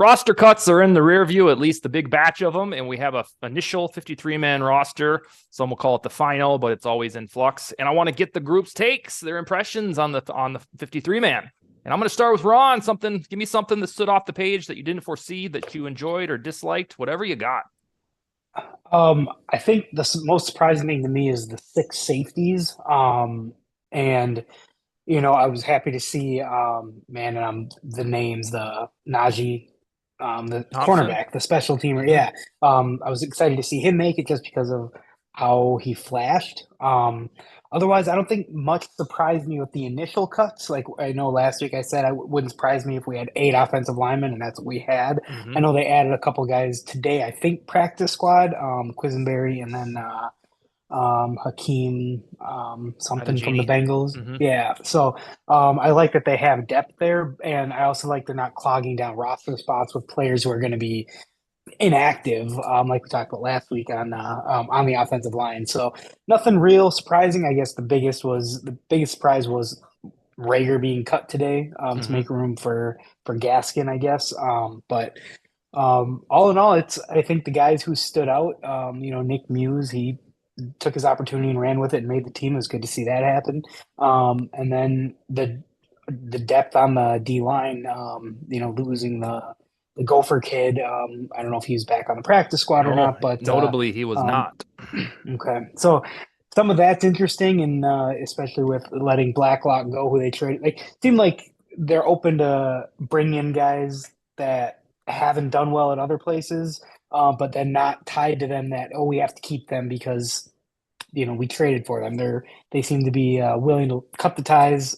Roster cuts are in the rear view, at least the big batch of them, and we have a initial 53-man roster. Some will call it the final, but it's always in flux. And I want to get the group's takes, their impressions on the 53-man. And I'm going to start with Raun. Give me something that stood off the page that you didn't foresee, that you enjoyed or disliked, whatever you got. I think the most surprising thing to me is the six safeties. And I was happy to see, man, and the names, the Najee, the Thompson? cornerback, the special teamer. Mm-hmm. Yeah. I was excited to see him make it just because of how he flashed. Otherwise, I don't think much surprised me with the initial cuts. Like I know last week I said wouldn't surprise me if we had 8 offensive linemen, and that's what we had. Mm-hmm. I know they added a couple guys today. I think practice squad, Quisenberry, and then Hakeem something from the Genie. Bengals. Mm-hmm. Yeah. So I like that they have depth there. And I also like they're not clogging down roster spots with players who are going to be inactive, like we talked about last week on the offensive line. So nothing real surprising. I guess the biggest surprise was Rager being cut today to Mm-hmm. make room for Gaskin, I guess. But all in all, I think the guys who stood out, Nick Muse, he took his opportunity and ran with it and made the team. It was good to see that happen. And then the depth on the D line, losing the Gopher kid. I don't know if he's back on the practice squad or No, not, but notably, he was um, not. okay. So some of that's interesting, and especially with letting Blacklock go, who they traded. Like, it seemed like they're open to bring in guys that haven't done well at other places, but then not tied to them that, oh, we have to keep them because we traded for them. They seem to be willing to cut the ties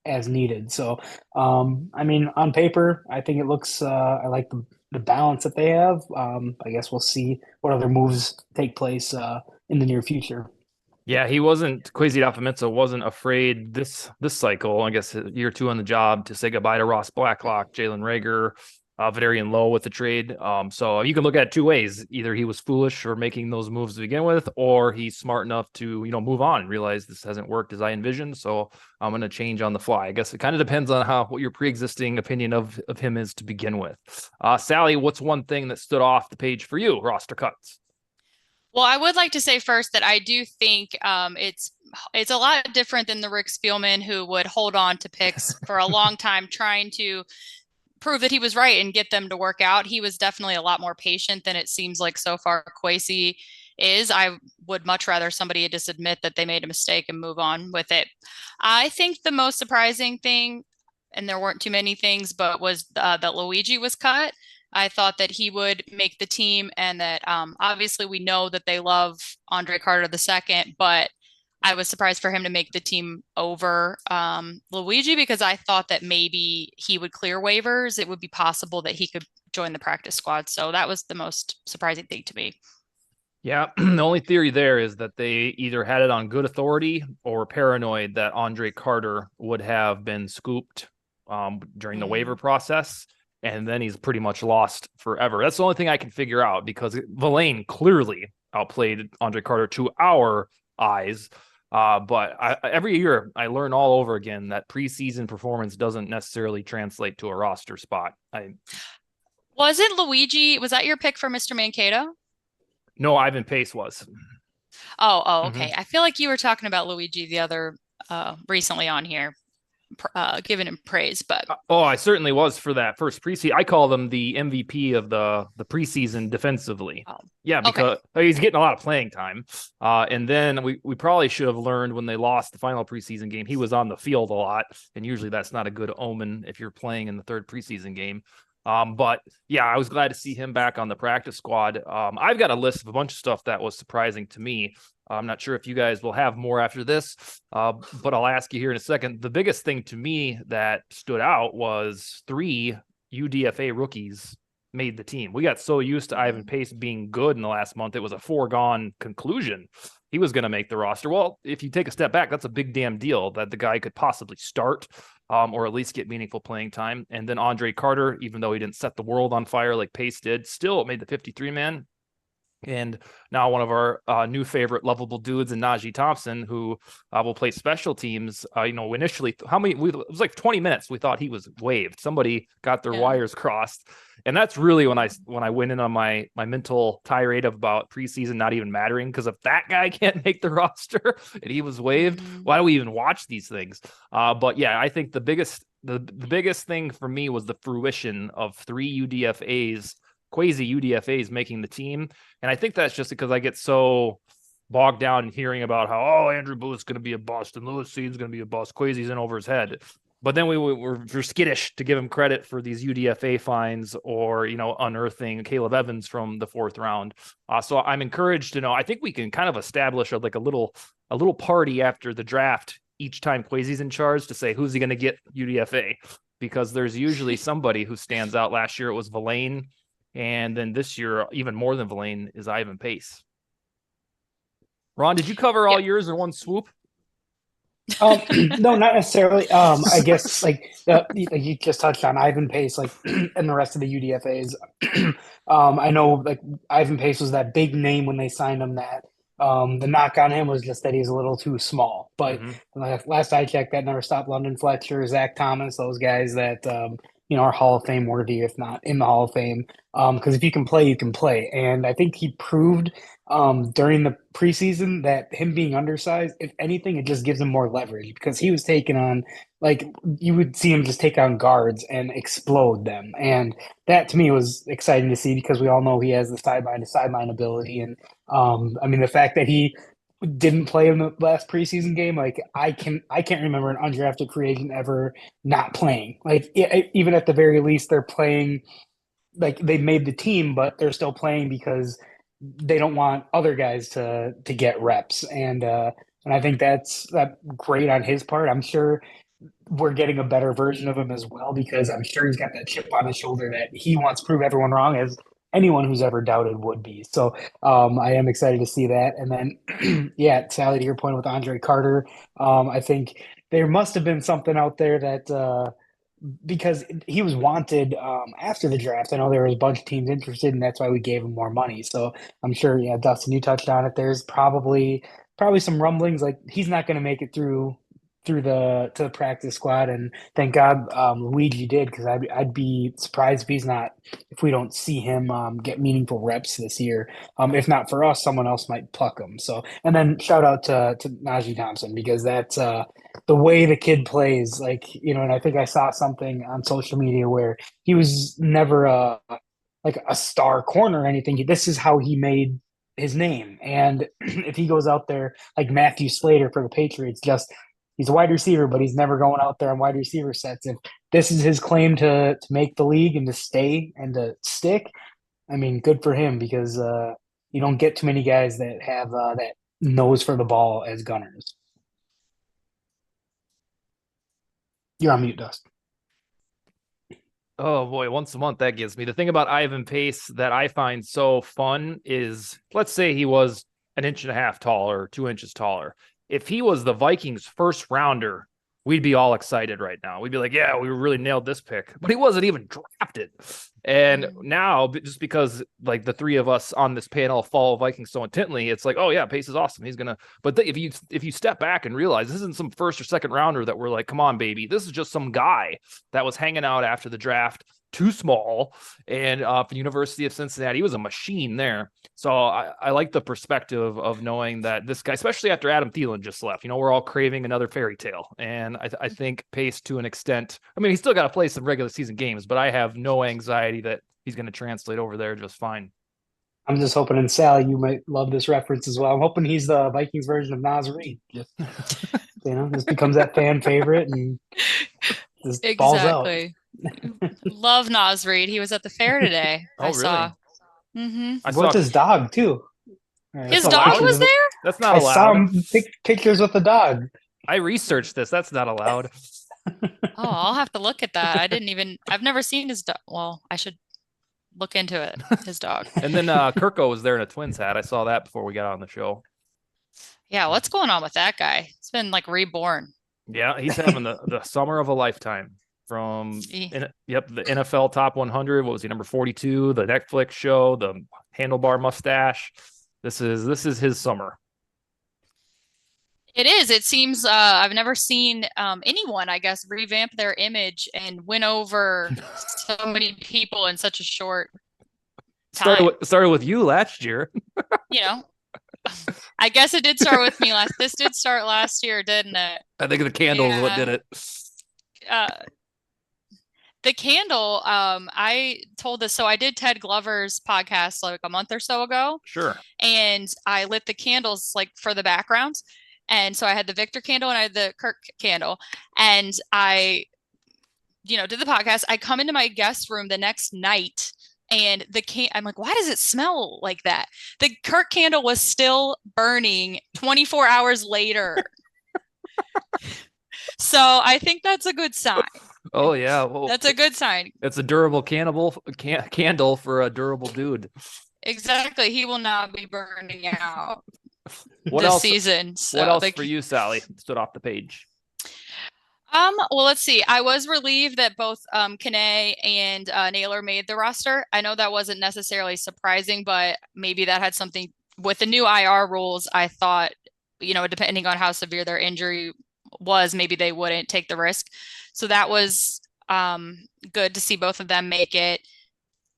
as needed. So, I mean, on paper, I think it looks. I like the balance that they have. I guess we'll see what other moves take place in the near future. Yeah, he wasn't. Kwesi Adofo-Mensah wasn't afraid this cycle. I guess year 2 on the job to say goodbye to Ross Blacklock, Jalen Reagor, Valerian Lowe with the trade. So you can look at it two ways. Either he was foolish for making those moves to begin with, or he's smart enough to move on and realize this hasn't worked as I envisioned. So I'm going to change on the fly. I guess it kind of depends on what your pre-existing opinion of him is to begin with. Sally, what's one thing that stood off the page for you? Roster cuts. Well, I would like to say first that I do think it's a lot different than the Rick Spielman who would hold on to picks for a long time trying to prove that he was right and get them to work out. He was definitely a lot more patient than it seems like so far Kwesi is. I would much rather somebody just admit that they made a mistake and move on with it. I think the most surprising thing, and there weren't too many things, but was that Luigi was cut. I thought that he would make the team, and that obviously we know that they love Andre Carter II, but I was surprised for him to make the team over Luigi because I thought that maybe he would clear waivers. It would be possible that he could join the practice squad. So that was the most surprising thing to me. Yeah, the only theory there is that they either had it on good authority or paranoid that Andre Carter would have been scooped during the waiver process, and then he's pretty much lost forever. That's the only thing I can figure out because Villain clearly outplayed Andre Carter to our eyes. But every year I learn all over again that preseason performance doesn't necessarily translate to a roster spot. Wasn't Luigi, was that your pick for Mr. Mankato? No, Ivan Pace was. Oh, Mm-hmm. okay. I feel like you were talking about Luigi the other recently on here, giving him praise, but I certainly was for that first preseason. I call them the MVP of the preseason defensively. Yeah, because he's getting a lot of playing time. And then we probably should have learned when they lost the final preseason game, he was on the field a lot, and usually that's not a good omen if you're playing in the third preseason game. But yeah, I was glad to see him back on the practice squad. I've got a list of a bunch of stuff that was surprising to me. I'm not sure if you guys will have more after this, but I'll ask you here in a second. The biggest thing to me that stood out was 3 UDFA rookies made the team. We got so used to Ivan Pace being good in the last month. It was a foregone conclusion. He was going to make the roster. Well, if you take a step back, that's a big damn deal that the guy could possibly start or at least get meaningful playing time. And then Andre Carter, even though he didn't set the world on fire like Pace did, still made the 53-man. And now one of our new favorite lovable dudes in Najee Thompson, who will play special teams. Initially, it was like 20 minutes. We thought he was waived. Somebody got their wires crossed. And that's really when I went in on my mental tirade about preseason not even mattering, because if that guy can't make the roster and he was waived, why do we even watch these things? But yeah, I think the biggest thing for me was the fruition of 3 UDFAs, quasi UDFAs making the team. And I think that's just because I get so bogged down in hearing about how, Andrew Booth's going to be a bust and Lewis Seed's going to be a bust. Quasi's in over his head. But then we're skittish to give him credit for these UDFA finds or, unearthing Caleb Evans from the 4th round. So I'm encouraged to know, I think we can kind of establish a little party after the draft each time Quasi's in charge to say, who's he going to get UDFA? Because there's usually somebody who stands out. Last year it was Villain. And then this year, even more than Villain, is Ivan Pace. Ron, did you cover all yours in one swoop? No, not necessarily. I guess like you just touched on Ivan Pace, and the rest of the UDFAs. I know like Ivan Pace was that big name when they signed him. That the knock on him was just that he's a little too small. But last I checked, that never stopped London Fletcher, Zach Thomas, those guys that are Hall of Fame worthy, if not in the Hall of Fame. Because if you can play, you can play. And I think he proved during the preseason that him being undersized, if anything, it just gives him more leverage, because he was taking on, you would see him just take on guards and explode them. And that to me was exciting to see, because we all know he has the sideline to sideline ability. And the fact that he didn't play in the last preseason game, I can't remember an undrafted free agent ever not playing. Even at the very least, they're playing, they made the team, but they're still playing because they don't want other guys to get reps. And I think that's great on his part. I'm sure we're getting a better version of him as well, because I'm sure he's got that chip on his shoulder that he wants to prove everyone wrong, as anyone who's ever doubted would be. So I am excited to see that. And then, Sally, to your point with Andre Carter, I think there must have been something out there that because he was wanted after the draft. I know there was a bunch of teams interested, and that's why we gave him more money. So I'm sure, Dustin, you touched on it. There's probably some rumblings like he's not going to make it through to the practice squad, and thank God Luigi did, because I'd be surprised if we don't see him get meaningful reps this year. If not for us, someone else might pluck him. So, and then shout out to Najee Thompson, because that's the way the kid plays. And I think I saw something on social media where he was never a star corner or anything. This is how he made his name. And if he goes out there like Matthew Slater for the Patriots, he's a wide receiver, but he's never going out there on wide receiver sets. If this is his claim to make the league and to stay and to stick, good for him, because you don't get too many guys that have that nose for the ball as gunners. You're on mute, Dust. Oh boy, once a month that gives me. The thing about Ivan Pace that I find so fun is, let's say he was 1.5 inches taller, 2 inches taller. If he was the Vikings' first rounder, we'd be all excited right now. We'd be like, yeah, we really nailed this pick. But he wasn't even drafted. And now, just because the three of us on this panel follow Vikings so intently, it's like, oh yeah, Pace is awesome. He's gonna. But if you step back and realize this isn't some first or second rounder that we're like, come on, baby, this is just some guy that was hanging out after the draft, too small, and for the University of Cincinnati, he was a machine there. So I like the perspective of knowing that this guy, especially after Adam Thielen just left, we're all craving another fairy tale. And I think Pace, to an extent, he's still got to play some regular season games, but I have no anxiety that he's going to translate over there just fine. I'm just hoping, and Sally, you might love this reference as well. I'm hoping he's the Vikings version of Nas Reed. Just just becomes that fan favorite and just balls out. Love Nas Reed. He was at the fair today. I saw. I saw his dog too. His dog was there? That's not allowed. I saw him take pictures with the dog. I researched this. That's not allowed. I'll have to look at that. I've never seen his dog. Well, I should look into it. His dog. And then Kirko was there in a Twins hat. I saw that before we got on the show. Yeah, what's going on with that guy? It's been reborn. Yeah, he's having the summer of a lifetime. From the NFL Top 100. What was he, number 42? The Netflix show, the handlebar mustache. This is his summer. It is. It seems I've never seen anyone, I guess, revamp their image and win over so many people in such a short time. Started with you last year. You know, I guess it did start with me This did start last year, didn't it? I think the candle is what did it. The candle, I told this, so I did Ted Glover's podcast like a month or so ago. Sure. And I lit the candles like for the background. And so I had the Victor candle and I had the Kirk candle. And I, did the podcast. I come into my guest room the next night and I'm like, why does it smell like that? The Kirk candle was still burning 24 hours later. So I think that's a good sign. Oh yeah, well, that's a good sign. It's a durable candle for a durable dude. Exactly. He will not be burning out what this else, season. So what else for you, Sally? Stood off the page. Well, let's see. I was relieved that both Kane and Naylor made the roster. I know that wasn't necessarily surprising, but maybe that had something with the new IR rules. I thought, depending on how severe their injury was, maybe they wouldn't take the risk. So that was good to see both of them make it.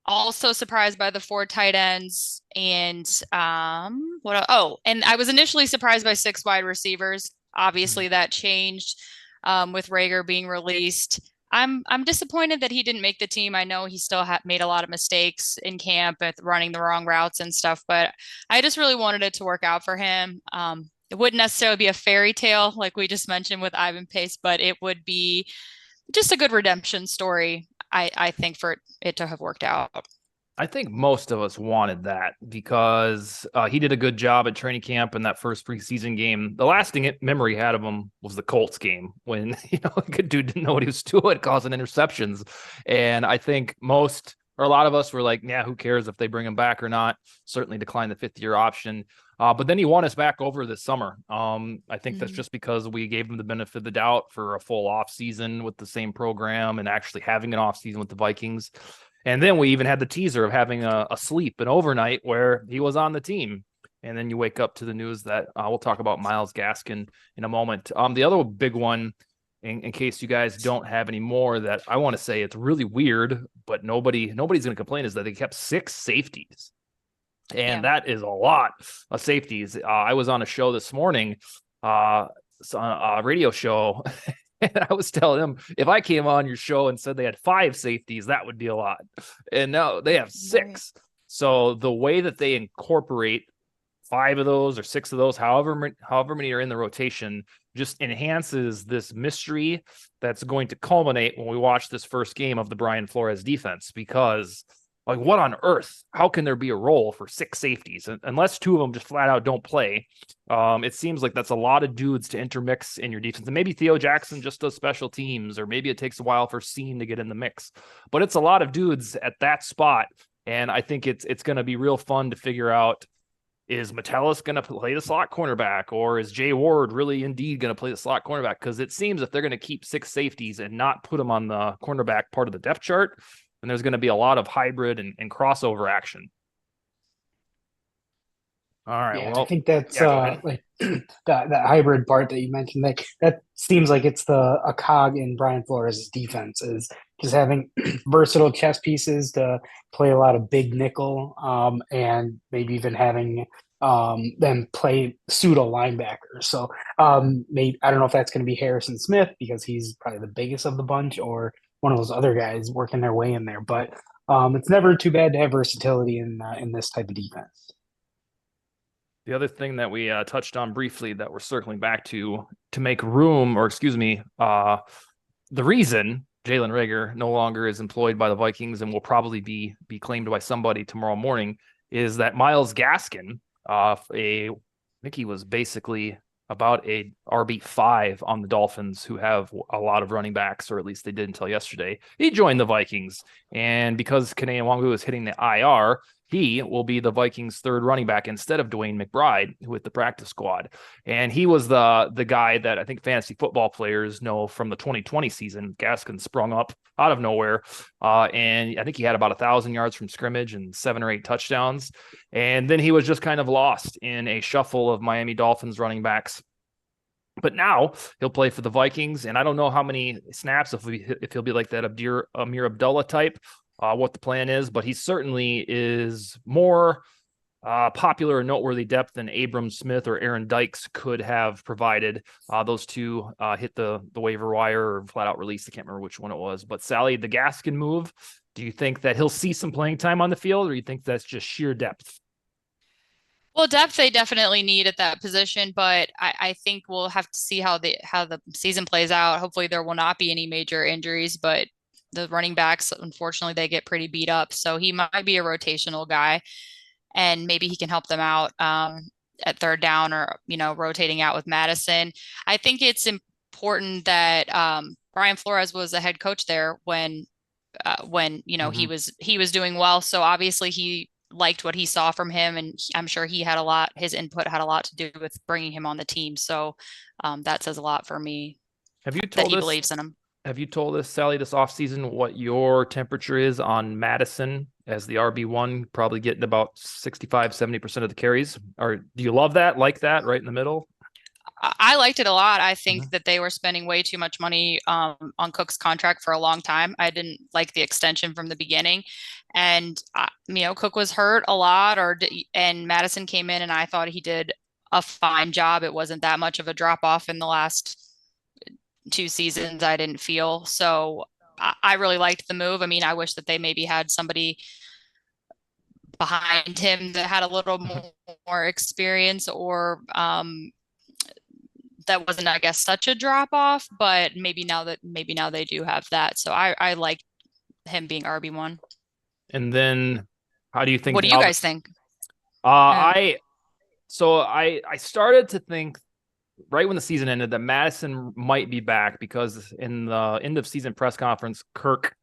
Also surprised by the 4 tight ends and and I was initially surprised by 6 wide receivers. Obviously that changed with Reagor being released. I'm disappointed that he didn't make the team. I know he still made a lot of mistakes in camp at running the wrong routes and stuff, but I just really wanted it to work out for him. It wouldn't necessarily be a fairy tale like we just mentioned with Ivan Pace, but it would be just a good redemption story, I think, for it to have worked out. I think most of us wanted that because he did a good job at training camp in that first preseason game. The lasting memory he had of him was the Colts game when, a good dude didn't know what he was doing, causing interceptions. And I think a lot of us were like, yeah, who cares if they bring him back or not? Certainly decline the 5th-year option. But then he won us back over this summer. I think that's just because we gave him the benefit of the doubt for a full off season with the same program and actually having an off season with the Vikings. And then we even had the teaser of having a sleep, an overnight where he was on the team. And then you wake up to the news that we'll talk about Myles Gaskin in a moment. The other big one, in case you guys don't have any more, that I want to say it's really weird, but nobody's going to complain, is that they kept 6 safeties. And that is a lot of safeties. I was on a show this morning, a radio show, and I was telling them, if I came on your show and said they had 5 safeties, that would be a lot. And no, they have 6. So the way that they incorporate 5 of those or 6 of those, however many are in the rotation, just enhances this mystery that's going to culminate when we watch this first game of the Brian Flores defense. Because, like, what on earth? How can there be a role for 6 safeties unless 2 of them just flat out don't play? It seems like that's a lot of dudes to intermix in your defense. And maybe Theo Jackson just does special teams, or maybe it takes a while for Scene to get in the mix. But it's a lot of dudes at that spot, and I think it's going to be real fun to figure out, is Metellus going to play the slot cornerback, or is Jay Ward really indeed going to play the slot cornerback? Because it seems if they're going to keep 6 safeties and not put them on the cornerback part of the depth chart, and there's going to be a lot of hybrid and crossover action. All right. Yeah, well, I think that's like that hybrid part that you mentioned. That seems like it's a cog in Brian Flores' defense, is just having versatile chess pieces to play a lot of big nickel, and maybe even having them play pseudo linebackers. So maybe, I don't know if that's going to be Harrison Smith because he's probably the biggest of the bunch, or one of those other guys working their way in there. But it's never too bad to have versatility in this type of defense. The other thing that we touched on briefly that we're circling back to make room, or excuse me, the reason Jalen Reagor no longer is employed by the Vikings and will probably be claimed by somebody tomorrow morning, is that Myles Gaskin, I think he was basically about a RB5 on the Dolphins, who have a lot of running backs, or at least they did until yesterday. He joined the Vikings, and because Kene Nwangwu is hitting the IR, he will be the Vikings' third running back instead of Dwayne McBride with the practice squad. And he was the guy that I think fantasy football players know from the 2020 season. Gaskin sprung up out of nowhere. And I think he had about 1,000 yards from scrimmage and 7 or 8 touchdowns. And then he was just kind of lost in a shuffle of Miami Dolphins running backs. But now he'll play for the Vikings, and I don't know how many snaps, if he'll be like that Amir Abdullah type, what the plan is, but he certainly is more popular and noteworthy depth than Abram Smith or Aaron Dykes could have provided. Those two hit the waiver wire or flat out released. I can't remember which one it was. But Sally, the Gaskin move, do you think that he'll see some playing time on the field, or do you think that's just sheer depth? Well, depth they definitely need at that position, but I think we'll have to see how the season plays out. Hopefully there will not be any major injuries, but the running backs, unfortunately, they get pretty beat up. So he might be a rotational guy, and maybe he can help them out at third down, or, rotating out with Madison. I think it's important that Brian Flores was the head coach there when he was doing well. So obviously he liked what he saw from him, and I'm sure his input had a lot to do with bringing him on the team. So that says a lot for me. Have you told that he believes in him? Have you told us, Sally, this offseason what your temperature is on Madison as the RB1, probably getting about 65-70% of the carries? Or do you love that, like that, right in the middle? I liked it a lot. I think that they were spending way too much money on Cook's contract for a long time. I didn't like the extension from the beginning. And, Cook was hurt a lot, and Madison came in, and I thought he did a fine job. It wasn't that much of a drop off in the last 2 seasons, I didn't feel. So I really liked the move. I mean, I wish that they maybe had somebody behind him that had a little more experience, or that wasn't, I guess, such a drop off, but maybe now they do have that. So I like him being RB1. And then how do you think? What do you guys think? I started to think right when the season ended that Madison might be back, because in the end of season press conference, Kirk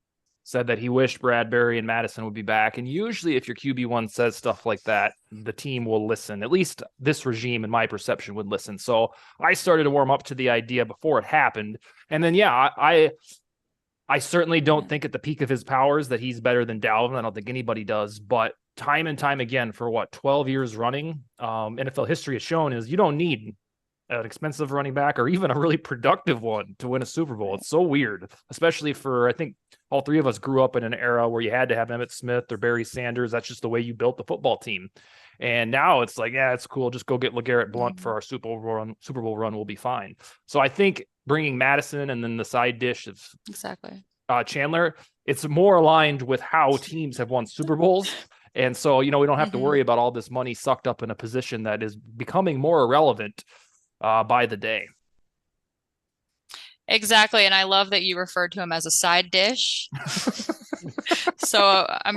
said that he wished Bradbury and Madison would be back. And usually if your QB1 says stuff like that, the team will listen. At least this regime, in my perception, would listen. So I started to warm up to the idea before it happened. And then, I certainly don't think at the peak of his powers that he's better than Dalvin. I don't think anybody does. But time and time again, for 12 years running, NFL history has shown is you don't need an expensive running back or even a really productive one to win a Super Bowl. It's so weird, especially I think all three of us grew up in an era where you had to have Emmitt Smith or Barry Sanders. That's just the way you built the football team. And now it's like, yeah, it's cool. Just go get LeGarrette Blount for our Super Bowl run. We'll be fine. So I think bringing Madison and then the side dish of Chandler, it's more aligned with how teams have won Super Bowls. And so, we don't have to worry about all this money sucked up in a position that is becoming more irrelevant by the day. Exactly. And I love that you referred to him as a side dish. So I'm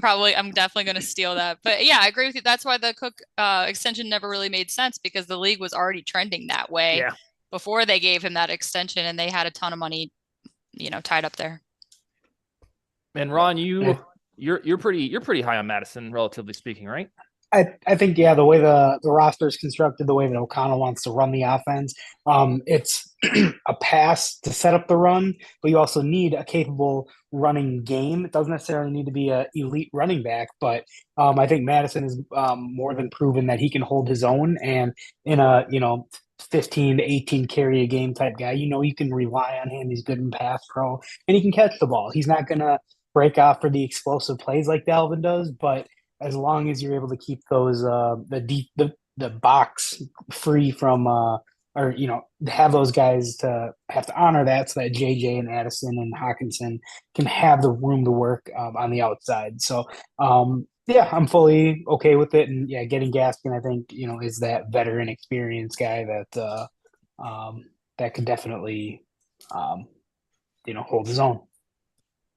definitely going to steal that. But yeah, I agree with you. That's why the Cook extension never really made sense, because the league was already trending that way before they gave him that extension, and they had a ton of money, tied up there. And Ron, you're pretty high on Madison, relatively speaking, right? I think, the way the roster is constructed, the way that O'Connell wants to run the offense, it's a pass to set up the run, but you also need a capable running game. It doesn't necessarily need to be an elite running back, but I think Madison is more than proven that he can hold his own, and in a 15 to 18 carry a game type guy, you can rely on him. He's good in pass pro, and he can catch the ball. He's not going to break off for the explosive plays like Dalvin does, but as long as you're able to keep those the box free from have those guys to have to honor that, so that JJ and Addison and Hawkinson can have the room to work on the outside. So I'm fully okay with it. And getting Gaskin, I think, is that veteran experience guy that that could definitely hold his own.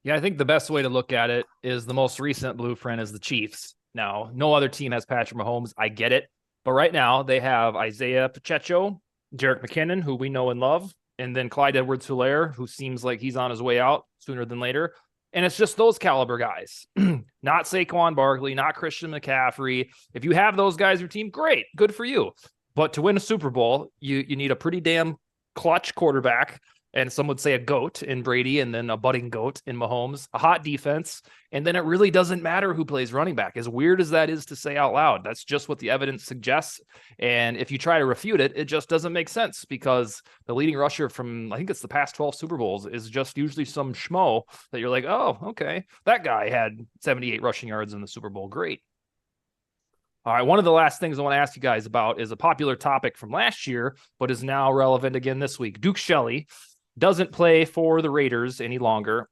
Yeah, I think the best way to look at it is the most recent blueprint is the Chiefs. Now, no other team has Patrick Mahomes. I get it. But right now, they have Isaiah Pacheco, Jerick McKinnon, who we know and love, and then Clyde Edwards-Helaire, who seems like he's on his way out sooner than later. And it's just those caliber guys, not Saquon Barkley, not Christian McCaffrey. If you have those guys in your team, great, good for you. But to win a Super Bowl, you need a pretty damn clutch quarterback, and some would say a GOAT in Brady, and then a budding GOAT in Mahomes, a hot defense, and then it really doesn't matter who plays running back. As weird as that is to say out loud, that's just what the evidence suggests. And if you try to refute it, it just doesn't make sense, because the leading rusher from, I think it's the past 12 Super Bowls, is just usually some schmo that you're like, oh, okay, that guy had 78 rushing yards in the Super Bowl. Great. All right, one of the last things I want to ask you guys about is a popular topic from last year, but is now relevant again this week. Duke Shelley doesn't play for the Raiders any longer,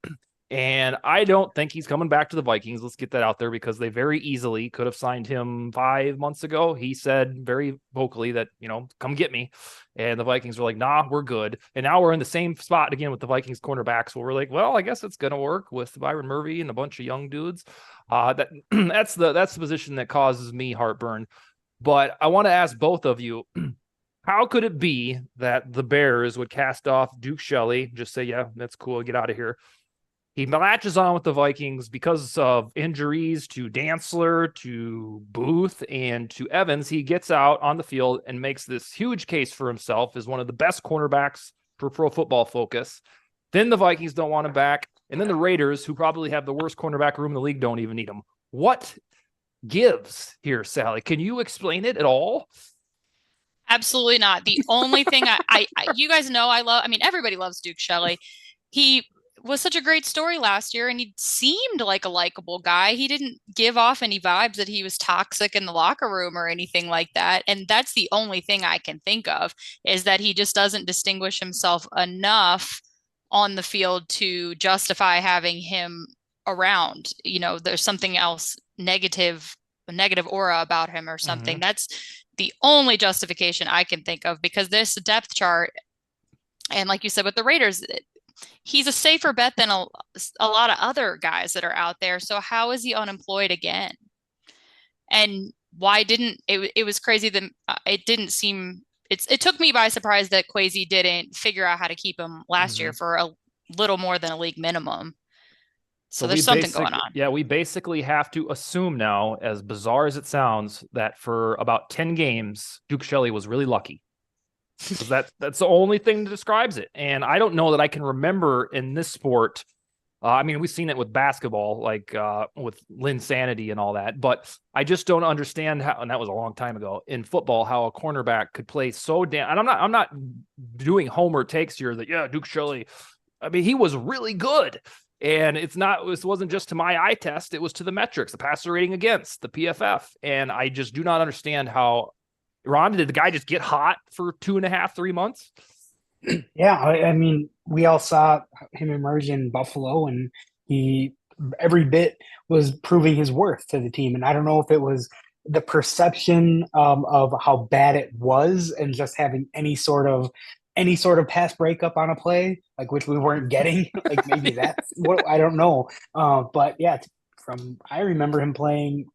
and I don't think he's coming back to the Vikings. Let's get that out there, because they very easily could have signed him 5 months ago. He said very vocally that, come get me. And the Vikings were like, nah, we're good. And now we're in the same spot again with the Vikings cornerbacks, where we're like, well, I guess it's going to work with Byron Murphy and a bunch of young dudes. That's the position that causes me heartburn. But I want to ask both of you, how could it be that the Bears would cast off Duke Shelley, just say, yeah, that's cool, get out of here? He latches on with the Vikings because of injuries to Dantzler, to Booth, and to Evans. He gets out on the field and makes this huge case for himself as one of the best cornerbacks for Pro Football Focus. Then the Vikings don't want him back. And then the Raiders, who probably have the worst cornerback room in the league, don't even need him. What gives here, Sally? Can you explain it at all? Absolutely not. The only thing I you guys know everybody loves Duke Shelley. He was such a great story last year, and he seemed like a likable guy. He didn't give off any vibes that he was toxic in the locker room or anything like that. And that's the only thing I can think of, is that he just doesn't distinguish himself enough on the field to justify having him around. There's something else a negative aura about him or something. Mm-hmm. That's the only justification I can think of, because this depth chart, and like you said with the Raiders, he's a safer bet than a lot of other guys that are out there. So how is he unemployed again? And why didn't it was crazy that it didn't seem, it took me by surprise that Kwesi didn't figure out how to keep him last year for a little more than a league minimum. So there's something going on. Yeah, we basically have to assume now, as bizarre as it sounds, that for about 10 games, Duke Shelley was really lucky. That's the only thing that describes it. And I don't know that I can remember in this sport. We've seen it with basketball, like with Lynn Sanity and all that, but I just don't understand how, and that was a long time ago, in football, how a cornerback could play so damn, and I'm not doing homer takes here that, yeah, Duke Shelley, he was really good. And it wasn't just to my eye test, it was to the metrics, the passer rating against, the PFF. And I just do not understand how, Raun, did the guy just get hot for 2.5, 3 months? Yeah, we all saw him emerge in Buffalo, and he every bit was proving his worth to the team. And I don't know if it was the perception of how bad it was, and just having any sort of pass breakup on a play, like, which we weren't getting. Like, maybe that's what, I don't know. But yeah, I remember him playing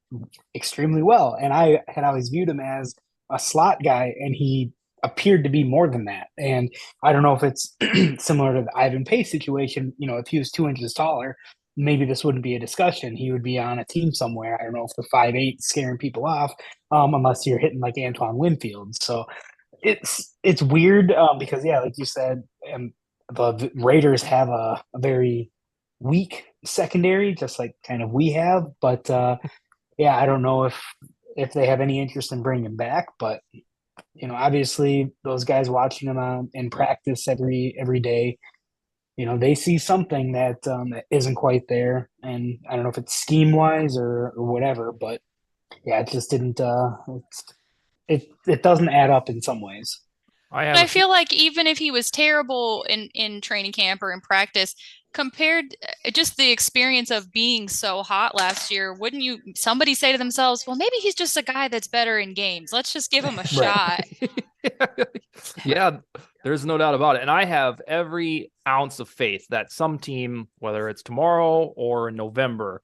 extremely well, and I had always viewed him as a slot guy, and he appeared to be more than that. And I don't know if it's similar to the Ivan Pace situation. If he was 2 inches taller, maybe this wouldn't be a discussion. He would be on a team somewhere. I don't know if the 5'8" scaring people off, unless you're hitting like Antoine Winfield. So it's weird, because, yeah, like you said, the Raiders have a very weak secondary, just like kind of we have. But yeah, I don't know if they have any interest in bringing him back. But obviously those guys watching him in practice every day, they see something that isn't quite there. And I don't know if it's scheme wise or whatever, but yeah, it just didn't. It doesn't add up in some ways. I feel like even if he was terrible in training camp or in practice, compared just the experience of being so hot last year, wouldn't somebody say to themselves, well, maybe he's just a guy that's better in games. Let's just give him a shot. Yeah, there's no doubt about it. And I have every ounce of faith that some team, whether it's tomorrow or in November,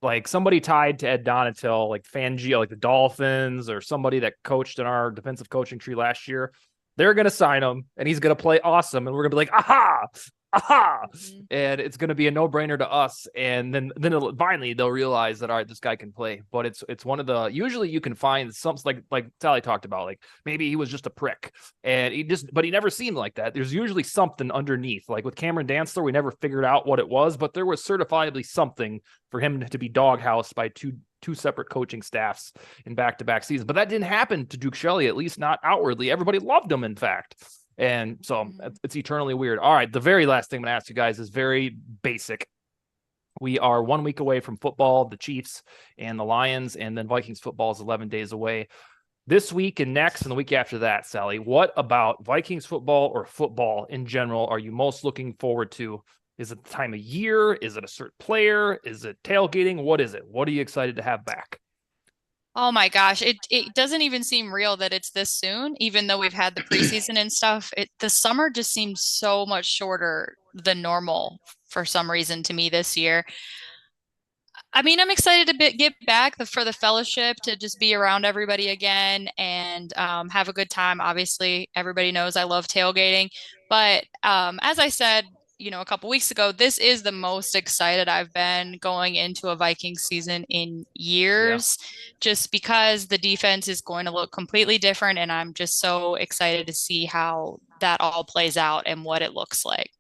like somebody tied to Ed Donatil, like Fangio, like the Dolphins, or somebody that coached in our defensive coaching tree last year, they're going to sign him and he's going to play awesome. And we're going to be like, aha, aha, and it's going to be a no-brainer to us. And then finally they'll realize that, all right, this guy can play. But it's one of the, usually you can find something like Sally talked about, like maybe he was just a prick and but he never seemed like that. There's usually something underneath. Like with Cameron Dantzler, we never figured out what it was, but there was certifiably something for him to be doghoused by two separate coaching staffs in back-to-back seasons. But that didn't happen to Duke Shelley, at least not outwardly. Everybody loved him, in fact. And so it's eternally weird. All right, the very last thing I'm going to ask you guys is very basic. We are 1 week away from football, the Chiefs and the Lions, and then Vikings football is 11 days away. This week and next and the week after that, Sally, what about Vikings football or football in general are you most looking forward to? Is it the time of year? Is it a certain player? Is it tailgating? What is it? What are you excited to have back? Oh my gosh, it doesn't even seem real that it's this soon, even though we've had the preseason and stuff. The summer just seems so much shorter than normal for some reason to me this year. I mean, I'm excited to get back for the fellowship, to just be around everybody again and have a good time. Obviously, everybody knows I love tailgating. But as I said, a couple weeks ago, this is the most excited I've been going into a Vikings season in years, just because the defense is going to look completely different. And I'm just so excited to see how that all plays out and what it looks like.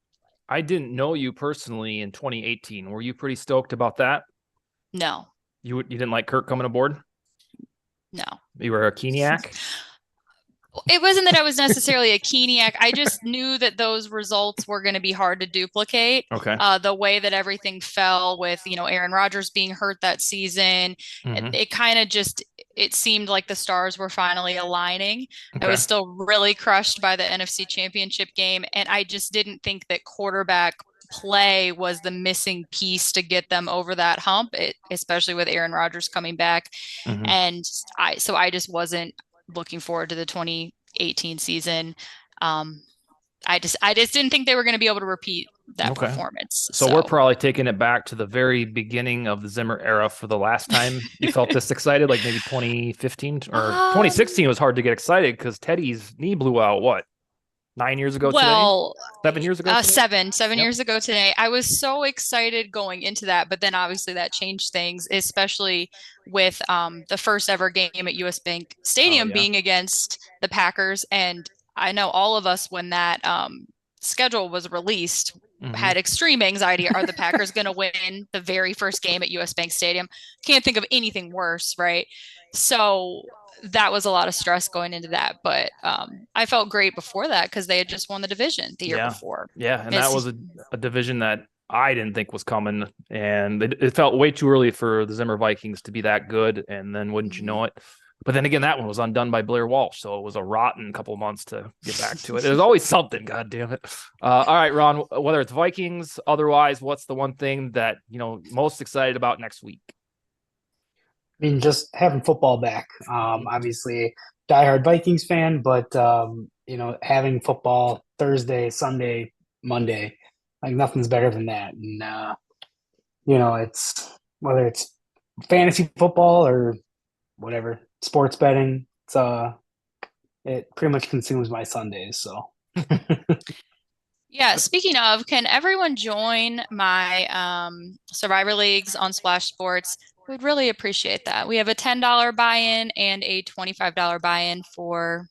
I didn't know you personally in 2018. Were you pretty stoked about that? No. You didn't like Kirk coming aboard? No. You were a Keeniac? It wasn't that I was necessarily a Keeniac. I just knew that those results were going to be hard to duplicate. Okay. The way that everything fell with, Aaron Rodgers being hurt that season, it kind of it seemed like the stars were finally aligning. Okay. I was still really crushed by the NFC Championship game, and I just didn't think that quarterback play was the missing piece to get them over that hump, especially with Aaron Rodgers coming back. And I just wasn't looking forward to the 2018 season. I just didn't think they were going to be able to repeat that performance. So we're probably taking it back to the very beginning of the Zimmer era for the last time you felt this excited, like maybe 2015 or 2016 was hard to get excited because Teddy's knee blew out, 9 years ago today? 7 years ago today? 7 years ago today. I was so excited going into that, but then obviously that changed things, especially with the first ever game at US Bank Stadium being against the Packers. And I know all of us, when that schedule was released, had extreme anxiety. Are the Packers going to win the very first game at US Bank Stadium? Can't think of anything worse, right? So that was a lot of stress going into that, but I felt great before that because they had just won the division the year before. Yeah, and that was a division that I didn't think was coming, and it felt way too early for the Zimmer Vikings to be that good, and then wouldn't you know it? But then again, that one was undone by Blair Walsh, so it was a rotten couple months to get back to it. There's always something, God damn it. All right, Ron, whether it's Vikings, otherwise, what's the one thing that most excited about next week? I mean, just having football back. Obviously, diehard Vikings fan, but having football Thursday, Sunday, Monday, like nothing's better than that. And it's whether it's fantasy football or whatever, sports betting. It pretty much consumes my Sundays. So. Yeah, speaking of, can everyone join my Survivor Leagues on Splash Sports? We'd really appreciate that. We have a $10 buy-in and a $25 buy-in for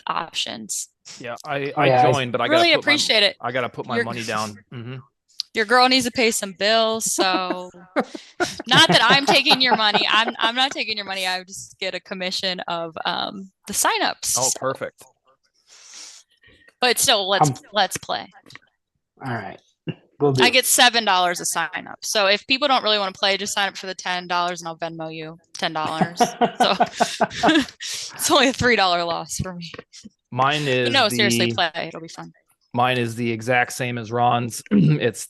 options. Yeah, I joined, but I really appreciate it. I gotta put my money down. Your girl needs to pay some bills, so not that I'm taking your money. I'm not taking your money. I just get a commission of the signups. Oh, perfect. But still, let's play. All right. I get $7 a sign up. So if people don't really want to play, just sign up for the $10 and I'll Venmo you $10. So it's only a $3 loss for me. Mine is seriously play. It'll be fun. Mine is the exact same as Ron's. It's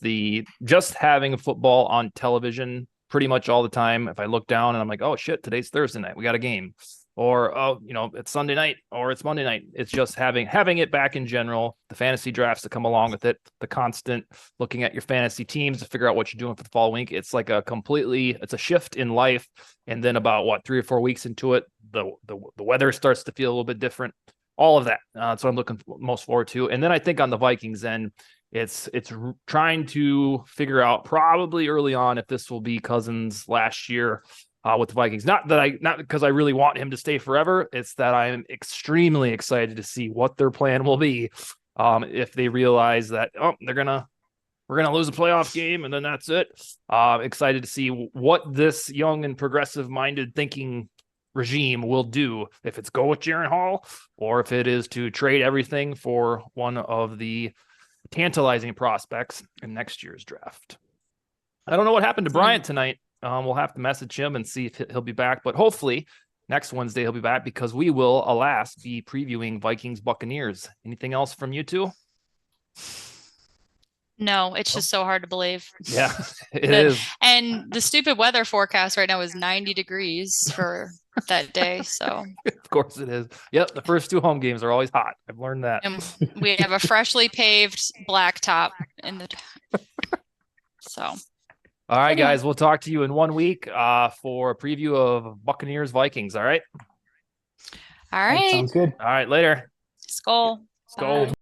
just having football on television pretty much all the time. If I look down and I'm like, oh shit, today's Thursday night, we got a game. Or, it's Sunday night or it's Monday night. It's just having it back in general, the fantasy drafts that come along with it, the constant looking at your fantasy teams to figure out what you're doing for the fall week. It's like it's a shift in life. And then about 3 or 4 weeks into it, the weather starts to feel a little bit different. All of that. That's what I'm looking most forward to. And then I think on the Vikings end, It's trying to figure out probably early on if this will be Cousins' last year with the Vikings. Not because I really want him to stay forever. It's that I'm extremely excited to see what their plan will be if they realize that we're gonna lose a playoff game and then that's it. Excited to see what this young and progressive minded thinking regime will do, if it's go with Jaren Hall or if it is to trade everything for one of the tantalizing prospects in next year's draft. I don't know what happened to Bryant tonight. We'll have to message him and see if he'll be back, but hopefully next Wednesday he'll be back because we will, alas, be previewing Vikings Buccaneers. Anything else from you two? No, it's just so hard to believe. Yeah, it is. And the stupid weather forecast right now is 90 degrees for that day. So of course it is. Yep, the first 2 home games are always hot. I've learned that. And we have a freshly paved blacktop in the so. All right, guys, we'll talk to you in 1 week for a preview of Buccaneers Vikings. All right. All right. That sounds good. All right, later. Skull. Skull.